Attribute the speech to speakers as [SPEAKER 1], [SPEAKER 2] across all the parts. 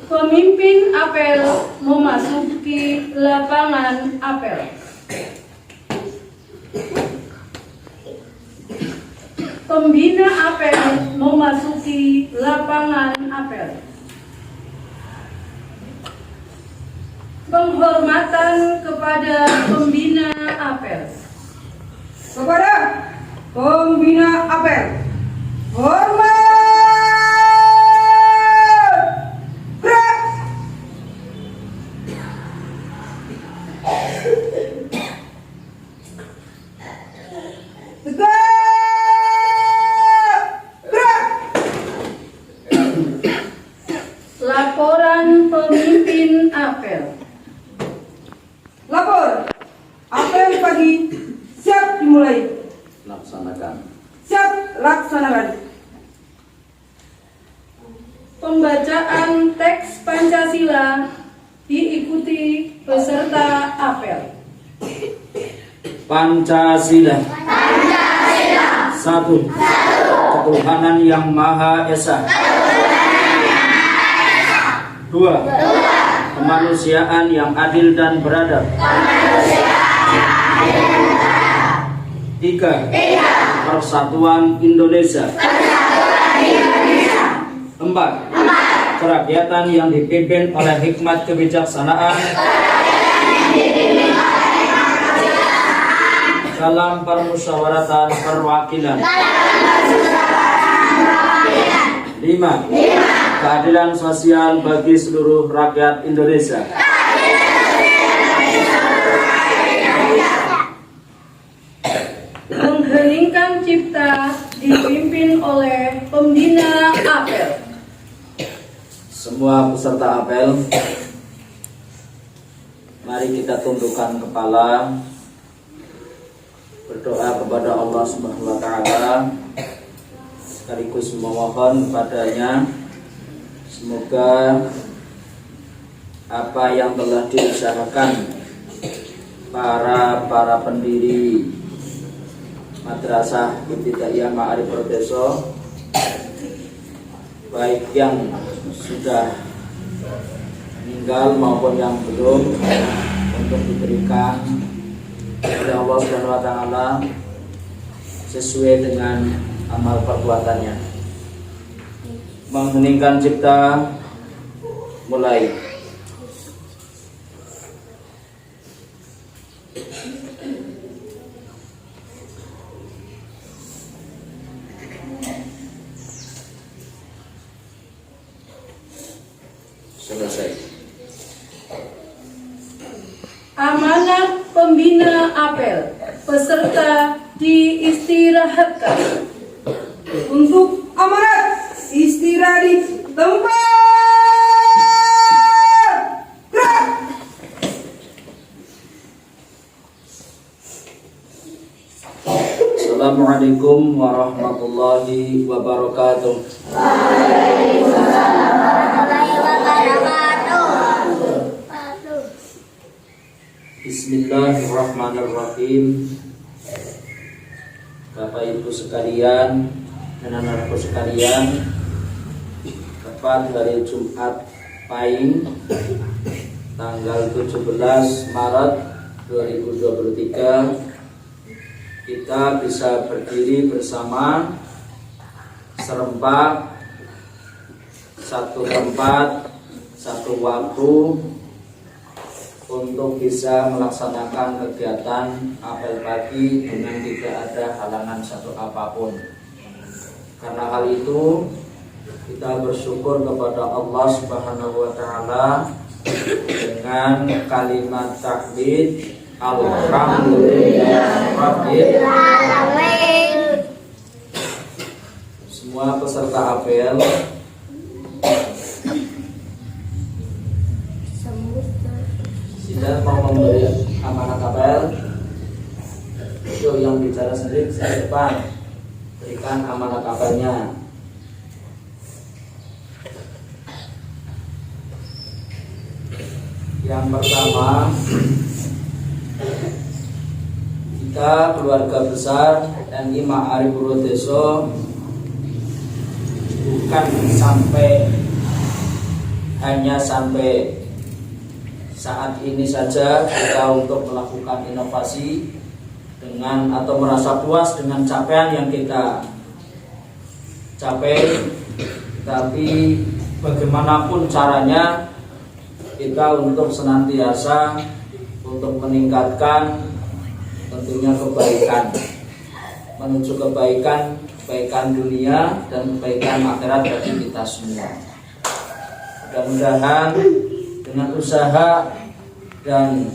[SPEAKER 1] Pemimpin apel memasuki lapangan apel. Pembina apel memasuki lapangan apel. Penghormatan kepada pembina apel.
[SPEAKER 2] Kepada pembina apel, hormat. Gerak. Tegak. Gerak.
[SPEAKER 1] Laporan pemimpin apel.
[SPEAKER 2] Lapor. Apel pagi siap dimulai.
[SPEAKER 3] Laksanakan.
[SPEAKER 2] Siap laksanakan.
[SPEAKER 1] Pembacaan teks Pancasila diikuti peserta apel.
[SPEAKER 3] Pancasila. Satu. Ketuhanan yang Maha Esa. Dua. Kemanusiaan yang adil dan beradab. Tiga. Persatuan Indonesia. Empat. Kerakyatan yang dipimpin oleh hikmat kebijaksanaan dalam permusyawaratan perwakilan. Lima. Keadilan sosial bagi seluruh rakyat Indonesia.
[SPEAKER 1] Mengheningkan cipta dipimpin oleh pembina apel.
[SPEAKER 3] Semua peserta apel, mari kita tundukkan kepala, berdoa kepada Allah Subhanahu wa taala, sekaligus memohon kepadanya semoga apa yang telah diusahakan para pendiri Madrasah Ibtidaiyah Ma'arif Rodeso, baik yang sudah meninggal maupun yang belum, untuk diberikan oleh Allah Subhanahu wa taala sesuai dengan amal perbuatannya. Mengheningkan cipta, mulai. Selesai.
[SPEAKER 1] Amanat pembina apel. Peserta diistirahatkan.
[SPEAKER 2] Untuk amanat istirahat di tempat. Gerak.
[SPEAKER 3] Assalamualaikum warahmatullahi wabarakatuh. Bismillahirrahmanirrahim. Bapak Ibu sekalian, anak-anakku sekalian, tepat hari Jumat Pahing tanggal 17 Maret 2023, kita bisa berdiri bersama serempak, satu tempat, satu waktu, untuk bisa melaksanakan kegiatan apel pagi dengan tidak ada halangan satu apapun. Karena hal itu kita bersyukur kepada Allah Subhanahu wa taala dengan kalimat tahmid alhamdulillahirabbil alamin. Semua peserta apel tidak mau memberi amanat apel. Itu yang bicara sendiri saya depan, berikan amanat apelnya. Yang pertama, kita keluarga besar NI Ma'arif Rodeso bukan sampai hanya sampai saat ini saja kita untuk melakukan inovasi dengan atau merasa puas dengan capaian yang kita capai, tapi bagaimanapun caranya kita untuk senantiasa untuk meningkatkan tentunya kebaikan, menuju kebaikan dunia dan kebaikan akhirat bagi kita semua. Mudah-mudahan dengan usaha dan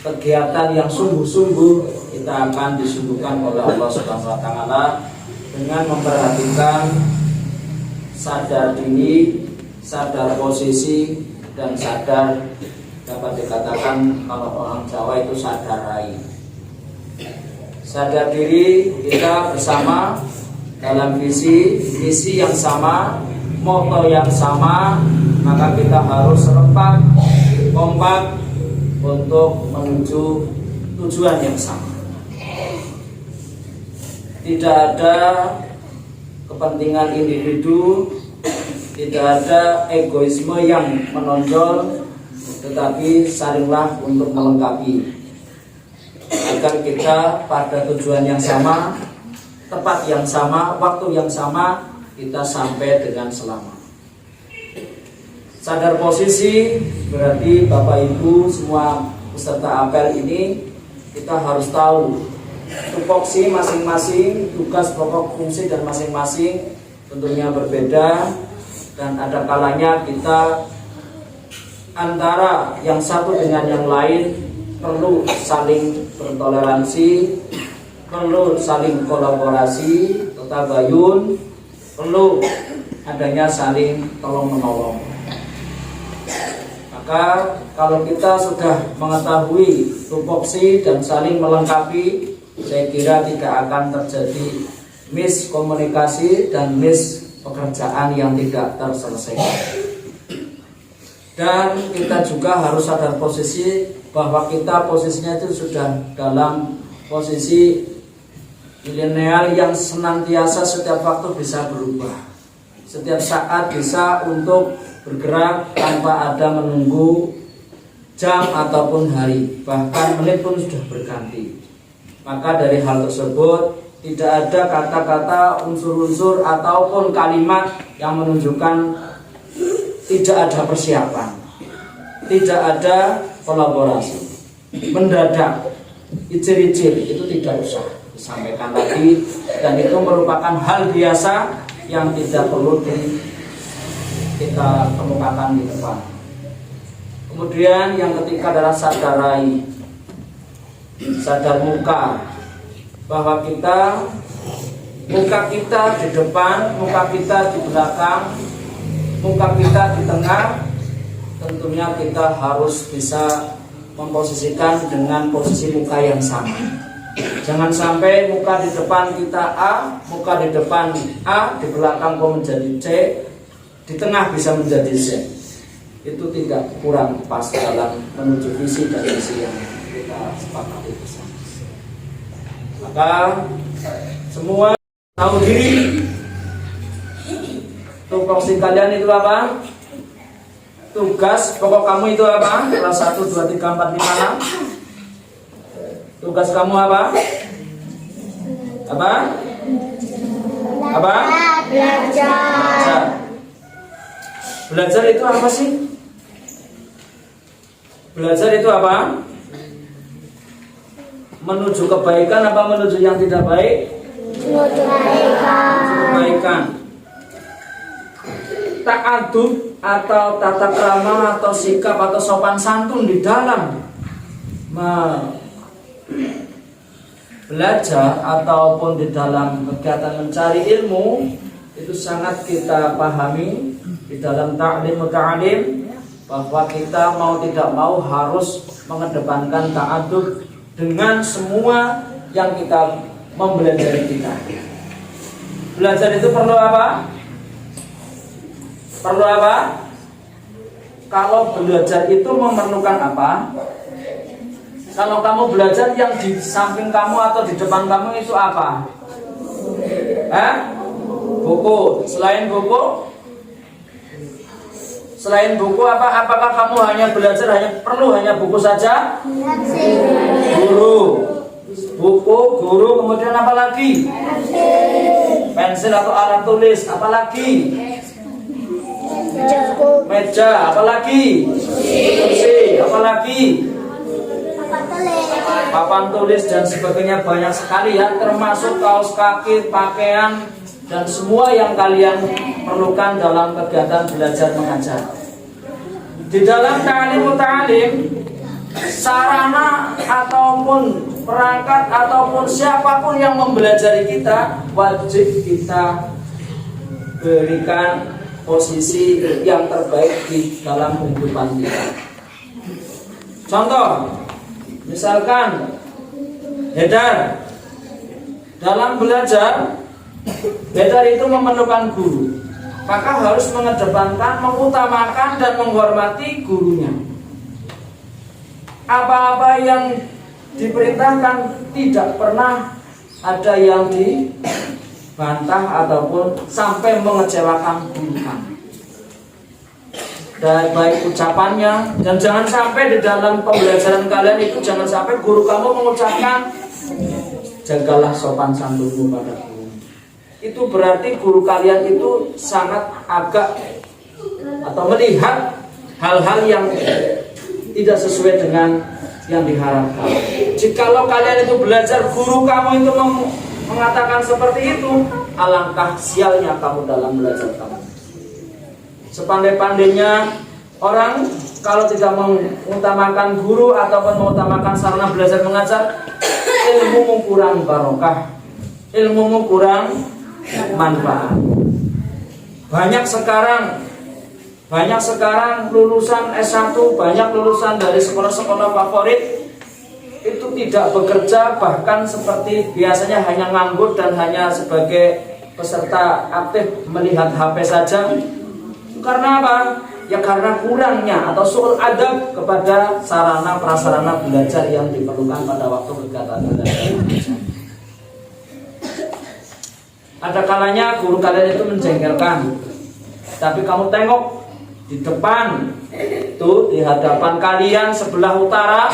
[SPEAKER 3] kegiatan yang sungguh-sungguh kita akan disungguhkan oleh Allah Subhanahu wa taala dengan memperhatikan sadar diri, sadar posisi, dan sadar, dapat dikatakan kalau orang Jawa itu sadar rai. Sadar diri kita bersama dalam visi yang sama, moto yang sama, maka kita harus serempak, kompak untuk menuju tujuan yang sama. Tidak ada kepentingan individu, tidak ada egoisme yang menonjol, tetapi salinglah untuk melengkapi agar kita pada tujuan yang sama, tempat yang sama, waktu yang sama, kita sampai dengan selamat. Sadar posisi berarti Bapak Ibu semua peserta apel ini kita harus tahu tupoksi masing-masing, tugas pokok fungsi dan masing-masing tentunya berbeda, dan ada kalanya kita antara yang satu dengan yang lain perlu saling bertoleransi, perlu saling kolaborasi, tabayun, perlu adanya saling tolong-menolong. Maka kalau kita sudah mengetahui tupoksi dan saling melengkapi, saya kira tidak akan terjadi miskomunikasi dan pekerjaan yang tidak terselesaikan. Dan kita juga harus sadar posisi bahwa kita posisinya itu sudah dalam posisi milenial yang senantiasa setiap waktu bisa berubah, setiap saat bisa untuk bergerak tanpa ada menunggu jam ataupun hari, bahkan menit pun sudah berganti. Maka dari hal tersebut tidak ada kata-kata, unsur-unsur ataupun kalimat yang menunjukkan tidak ada persiapan, tidak ada kolaborasi, mendadak, icir-icir, itu tidak usah disampaikan lagi, dan itu merupakan hal biasa yang tidak perlu kita kemukakan di depan. Kemudian yang ketiga adalah sadar rai, sadar muka, bahwa muka kita di depan, muka kita di belakang, muka kita di tengah, tentunya kita harus bisa memposisikan dengan posisi muka yang sama. Jangan sampai muka di depan kita A, muka di depan A, di belakang kok menjadi C, di tengah bisa menjadi Z. Itu tidak, kurang pas dalam menuju visi dan misi yang kita sepakati bersama. Maka semua tahu diri. Tupoksi kalian itu apa? Tugas pokok kamu itu apa? Kelas 1, 2, 3, 4, 5, 6. Tugas kamu apa? Apa? Apa? Belajar. Belajar itu apa sih? Belajar itu apa? Menuju kebaikan apa menuju yang tidak baik? Menuju kebaikan. Ta'adub atau tata krama atau sikap atau sopan santun di dalam belajar ataupun di dalam kegiatan mencari ilmu itu sangat kita pahami di dalam ta'lim muta'alim, bahwa kita mau tidak mau harus mengedepankan ta'adub dengan semua yang kita mempelajari kita. Belajar itu perlu apa? Perlu apa? Kalau belajar itu memerlukan apa? Kalau kamu belajar, yang di samping kamu atau di depan kamu itu apa? Buku. Selain buku, Selain buku apa? Apakah kamu hanya belajar perlu hanya buku saja? Guru. Buku, guru, kemudian apa lagi? Pensil atau alat tulis, apa lagi? Meja, apa lagi? Kursi, apa lagi? Papan tulis dan sebagainya, banyak sekali ya, termasuk kaos kaki, pakaian, dan semua yang kalian perlukan dalam kegiatan belajar mengajar. Di dalam ta'lim, sarana ataupun perangkat ataupun siapapun yang mempelajari kita, wajib kita berikan posisi yang terbaik di dalam kehidupan kita. Contoh, misalkan Haidar dalam belajar, Haidar itu memerlukan guru, maka harus mengedepankan, mengutamakan dan menghormati gurunya. Apa-apa yang diperintahkan tidak pernah ada yang dibantah ataupun sampai mengecewakan guru kami. Dan baik ucapannya, dan jangan sampai di dalam pembelajaran kalian itu jangan sampai guru kamu mengucapkan jagalah sopan santunmu pada guru. Itu berarti guru kalian itu sangat agak atau melihat hal-hal yang tidak sesuai dengan yang diharapkan. Jikalau kalian itu belajar, guru kamu itu mengatakan seperti itu, alangkah sialnya kamu dalam belajar kamu. Sepandai-pandainya orang, kalau tidak mengutamakan guru ataupun mengutamakan sarana belajar mengajar, ilmumu kurang barokah, ilmumu kurang manfaat. Banyak sekarang lulusan S1, banyak lulusan dari sekolah-sekolah favorit itu tidak bekerja, bahkan seperti biasanya hanya nganggur dan hanya sebagai peserta aktif melihat HP saja. Karena apa? Ya karena kurangnya atau su'ul adab kepada sarana prasarana belajar yang diperlukan pada waktu kegiatan belajar. Ada kalanya guru kalian itu menjengkelkan, tapi kamu tengok di depan itu, di hadapan kalian sebelah utara,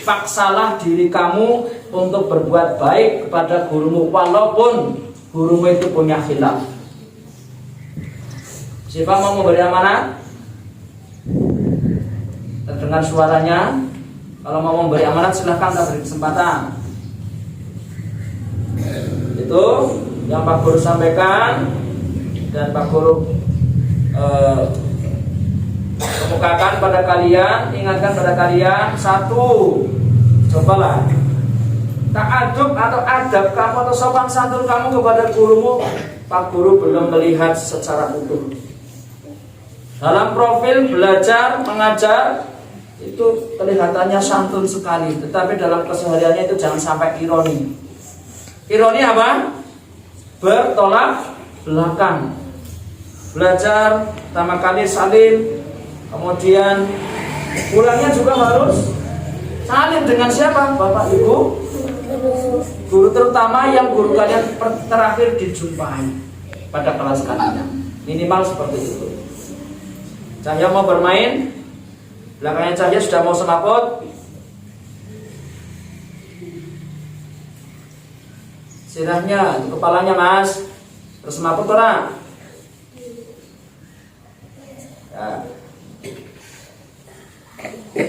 [SPEAKER 3] paksalah diri kamu untuk berbuat baik kepada gurumu walaupun gurumu itu punya khilaf. Siapa mau memberi amanat? Terdengar suaranya. Kalau mau memberi amanat silahkan, kita beri kesempatan. Itu yang Pak Guru sampaikan dan Pak Guru kemukakan pada kalian, ingatkan pada kalian. Satu, cobalah ta'adub atau adab kamu atau sopan santun kamu kepada gurumu, Pak Guru belum melihat secara utuh. Dalam profil belajar mengajar itu kelihatannya santun sekali, tetapi dalam kesehariannya itu jangan sampai ironi. Ironi apa? Bertolak belakang. Belajar pertama kali salim, kemudian pulangnya juga harus salim dengan siapa? Bapak Ibu guru, terutama yang guru kalian terakhir dijumpai pada kelas kalian. Minimal seperti itu. Cahya mau bermain, belakangnya Cahya sudah mau semaput. Sirahnya, kepalanya Mas, terus semaput orang. Ya.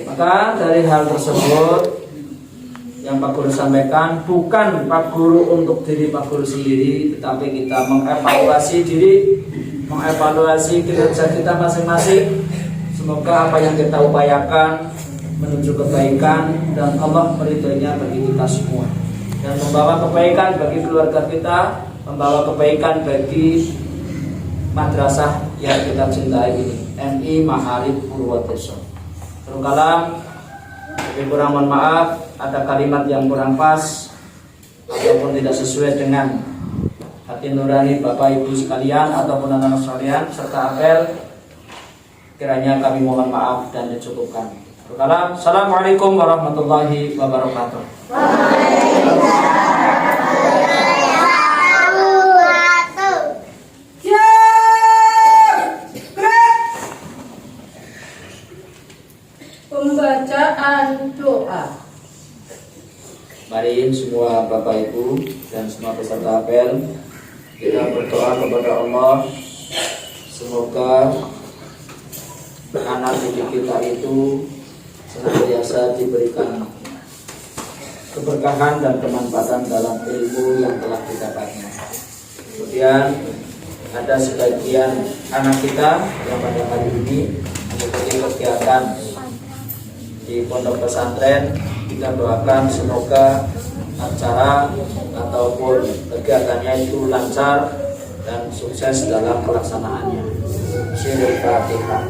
[SPEAKER 3] Maka dari hal tersebut yang Pak Guru sampaikan, bukan Pak Guru untuk diri Pak Guru sendiri, tetapi kita mengevaluasi diri, mengevaluasi kinerja kita masing-masing. Semoga apa yang kita upayakan menuju kebaikan dan Allah meridhoinya bagi kita semua, dan membawa kebaikan bagi keluarga kita, membawa kebaikan bagi madrasah yang kita cintai ini, MI Ma'arif Purworejo. Terkalang lebih kurang mohon maaf, ada kalimat yang kurang pas ataupun tidak sesuai dengan hati nurani Bapak Ibu sekalian ataupun anak-anak sekalian serta apel, kiranya kami mohon maaf dan dicukupkan. Terkalang, Assalamualaikum warahmatullahi wabarakatuh. hadirin semua Bapak Ibu dan semua peserta apel, kita berdoa kepada Allah semoga anak didik kita itu senantiasa diberikan keberkahan dan kemanfaatan dalam ilmu yang telah didapatnya. Kemudian ada sebagian anak kita yang pada hari ini mengikuti kegiatan di pondok pesantren. Kita doakan semoga acara ataupun kegiatannya itu lancar dan sukses dalam pelaksanaannya. Sirul Fatihah.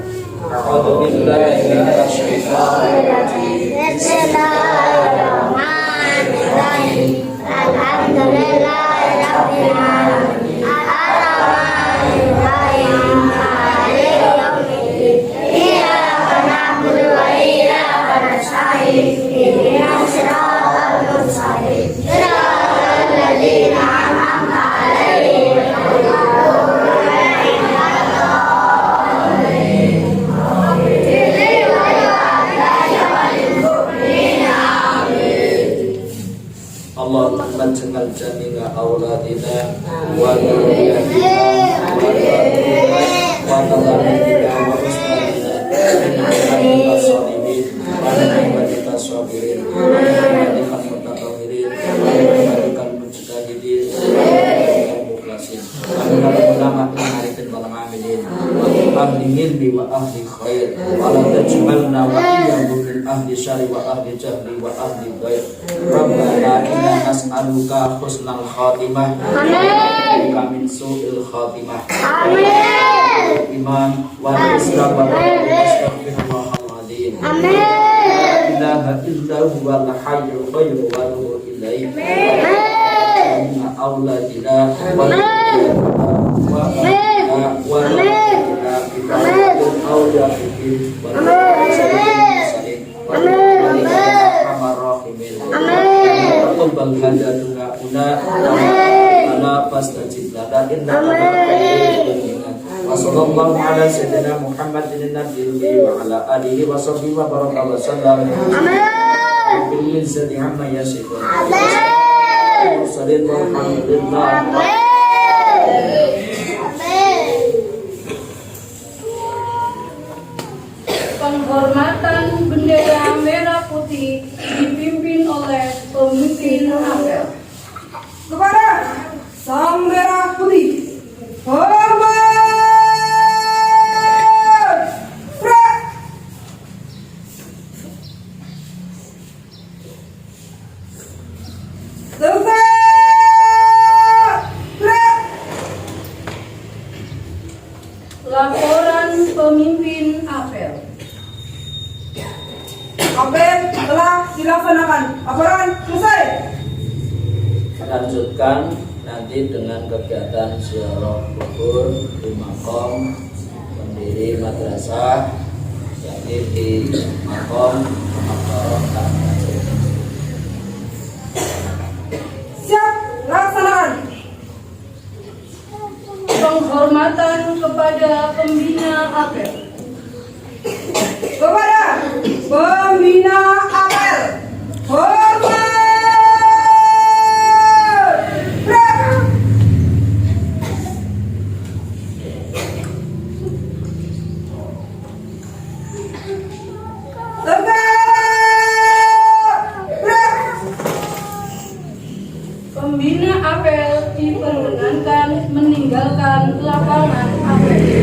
[SPEAKER 3] A'udzu billahi minasy syaithanir rajim.
[SPEAKER 4] Bismillahirrahmanirrahim. Alhamdulillahirabbil alamin. Arrahmanirrahim. Maliki yaumiddin. Iyyaka na'budu wa iyyaka nasta'in. Ihdinas siratal mustaqim. Siratal ladzina an'amta 'alaihim ghairil maghdubi 'alaihim waladdallin.
[SPEAKER 3] Allahumma ij'al jami'a auladina wa dhurriyyatina wa tabarrina wa ustadina innaka sholihin wa innaka sabirin wa innaka mutaqabbirin wa innaka mujtahidin wa innaka mukhlasin wa innaka ulama arifin wal amilin wa ahli ilmi wa ahli khair wa la taj'alna wa iyyahum min ahli syarri wa ahli jahli wa ahli ghair. Rabbana inna nas'aluka husnal khatimah
[SPEAKER 4] Amin.
[SPEAKER 3] min su'il khatimah.
[SPEAKER 4] Amin.
[SPEAKER 3] Iman wal islam wa astaghfirullahaladzim.
[SPEAKER 4] Amin.
[SPEAKER 3] La ilaha illa huwal hayyul qayyum wa atubu ilaih. Inna auladina wa Taqabbal hajatuna fastajib lana innaka wa sallallahu ala sayyidina Muhammadin nabiyyi wa ala alihi wa sahbihi wa baraka wa sallam. Amin. Bil izzati amma yasifun. Amin. Mursalin walhamdulillah.
[SPEAKER 1] Penghormatan bendera merah putih dipimpin oleh pemimpin apel.
[SPEAKER 2] Kepada Sang Merah Putih, hormat! Gerak! Tempat! Gerak!
[SPEAKER 1] Laporan pemimpin apel.
[SPEAKER 2] Apel telah dilaksanakan. Laporan selesai.
[SPEAKER 3] Lanjutkan nanti dengan kegiatan ziarah kubur di makom pendiri madrasah, yakni di makom Makam Tanah.
[SPEAKER 2] Siap, laksanakan.
[SPEAKER 1] Penghormatan kepada pembina apel.
[SPEAKER 2] Kepada pembina apel, hormat! Gerak! Tegak! Gerak!
[SPEAKER 1] Pembina apel diperkenankan meninggalkan lapangan apel.